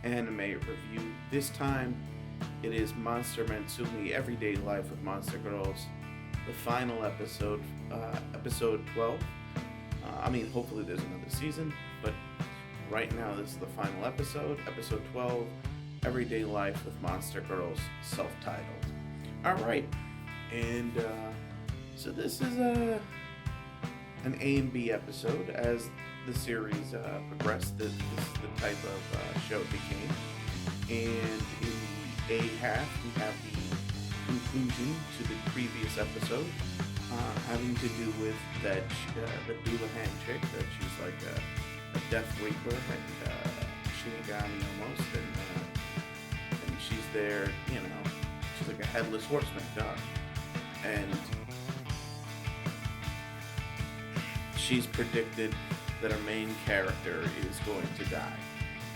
anime review. This time it is Monster Musume Everyday Life with Monster Girls, the final episode, episode 12. Hopefully there's another season, but right now this is the final episode, episode 12, Everyday Life with Monster Girls, self titled. Alright, and so this is an A and B episode as the series progressed. This is the type of show it became. And in the A half, we have the conclusion to the previous episode, having to do with that the Doulahan chick, that she's like a death reaper, like Shinigami almost, and she's there, she's like a headless horseman, and she's predicted that our main character is going to die.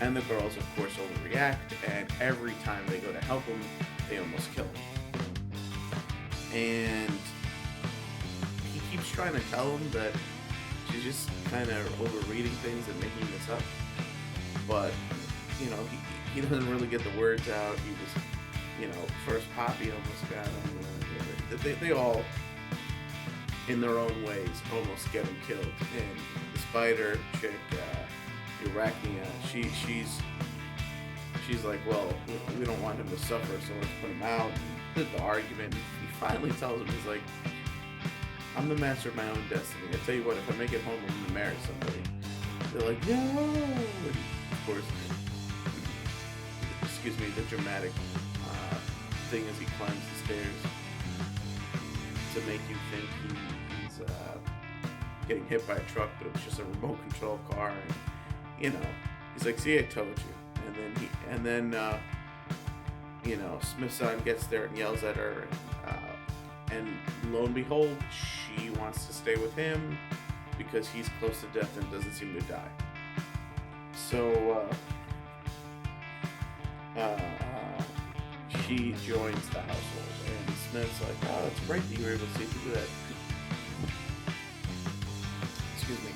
And the girls, of course, overreact, and every time they go to help him, they almost kill him. And he keeps trying to tell them that she's just kind of overreading things and making this up. But, he doesn't really get the words out. He was, first Poppy almost got him. They all, in their own ways, almost get him killed. And the spider chick, Arachnia, she's like, well, we don't want him to suffer, so let's put him out. And the argument, he finally tells him, he's like, I'm the master of my own destiny. I tell you what, if I make it home, I'm gonna marry somebody. They're like, no! And of course, the dramatic thing as he climbs the stairs to make you think he's getting hit by a truck, but it was just a remote control car. And, he's like, see, I told you. And then Smith's son gets there and yells at her, and lo and behold, she wants to stay with him because he's close to death and doesn't seem to die. So she joins the household, and Smith's like, oh, it's great that you were able to see through that. Excuse me.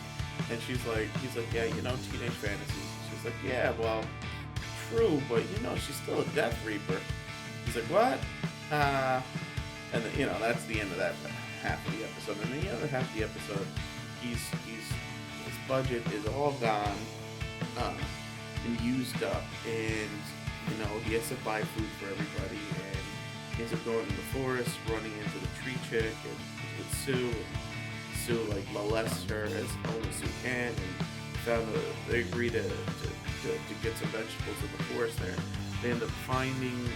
And he's like, yeah, teenage fantasies. She's like, yeah, well, true, but she's still a Death Reaper. He's like, what? And then, that's the end of that half of the episode. And the other half of the episode, his budget is all gone, and used up, and he has to buy food for everybody, and he ends up going in the forest, running into the tree chick and with Sue. And Sue molests her as only Sue can, and they agree to get some vegetables in the forest there. They end up finding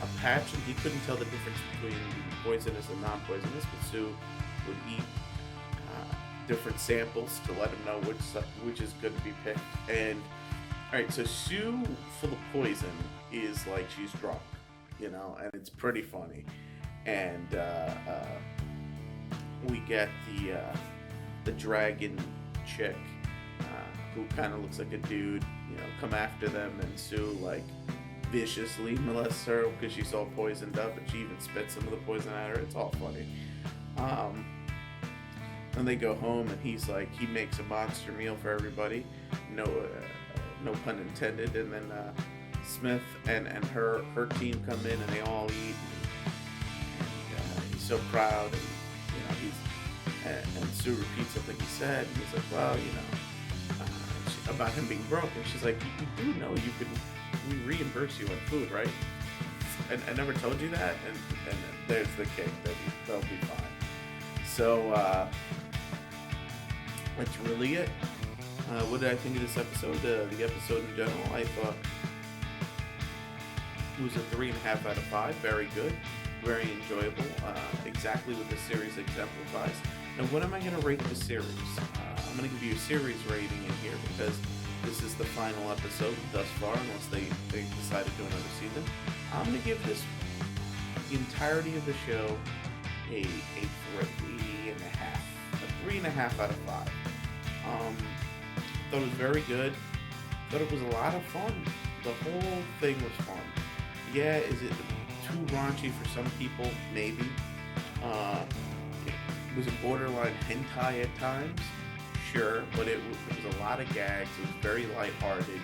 a patch, and he couldn't tell the difference between poisonous and non-poisonous, but Sue would eat different samples to let him know which is good to be picked. And alright, so Sue, full of poison, is like she's drunk, and it's pretty funny. And we get the dragon chick, who kind of looks like a dude, come after them, and Sue viciously molests her because she's all poisoned up, and she even spits some of the poison at her. It's all funny. And they go home, and he makes a monster meal for everybody. No pun intended. And then Smith and her team come in, and they all eat. And he's so proud, and and Sue repeats something he said, and he's like, well, about him being broke, and she's like, you do know we reimburse you on food, right? And I never told you that, and there's the kick that they'll be fine. So that's really it. What did I think of this episode? The episode in general, I thought it was a 3.5 out of 5. Very good, very enjoyable. Exactly what the series exemplifies. Now, what am I going to rate the series? I'm going to give you a series rating in here because this is the final episode thus far, unless they decide to do another season. I'm going to give this, the entirety of the show, a 3.5 out of 5. Thought it was very good. Thought it was a lot of fun. The whole thing was fun. Yeah, is it too raunchy for some people? Maybe. Was it borderline hentai at times? Sure, but it was a lot of gags. It was very lighthearted.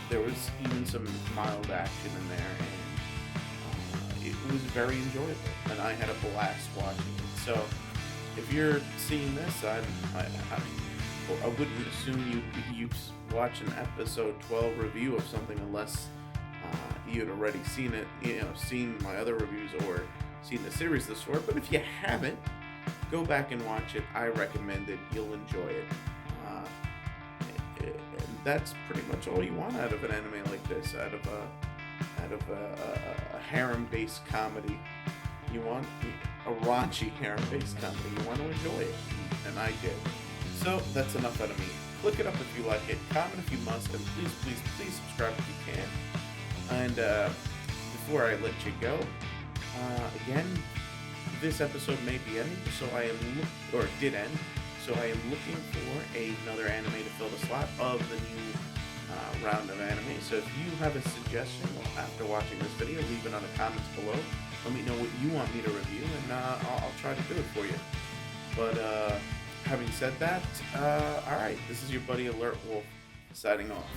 There was even some mild action in there, and it was very enjoyable, and I had a blast watching it. So, if you're seeing this, I wouldn't assume you watch an episode 12 review of something unless you'd already seen it, seen my other reviews or seen the series this far. But if you haven't, go back and watch it. I recommend it. You'll enjoy it. And that's pretty much all you want out of an anime like this, out of a harem-based comedy. You want a raunchy harem-based comedy. You want to enjoy it, and I did. So that's enough out of me. Click it up if you like it, comment if you must, and please subscribe if you can. And before I let you go, again, this episode may be ending, so I am did end. So I am looking for another anime to fill the slot of the new round of anime. So if you have a suggestion after watching this video, leave it on the comments below. Let me know what you want me to review, and I'll try to do it for you. But having said that, all right, this is your buddy Alert Wolf signing off.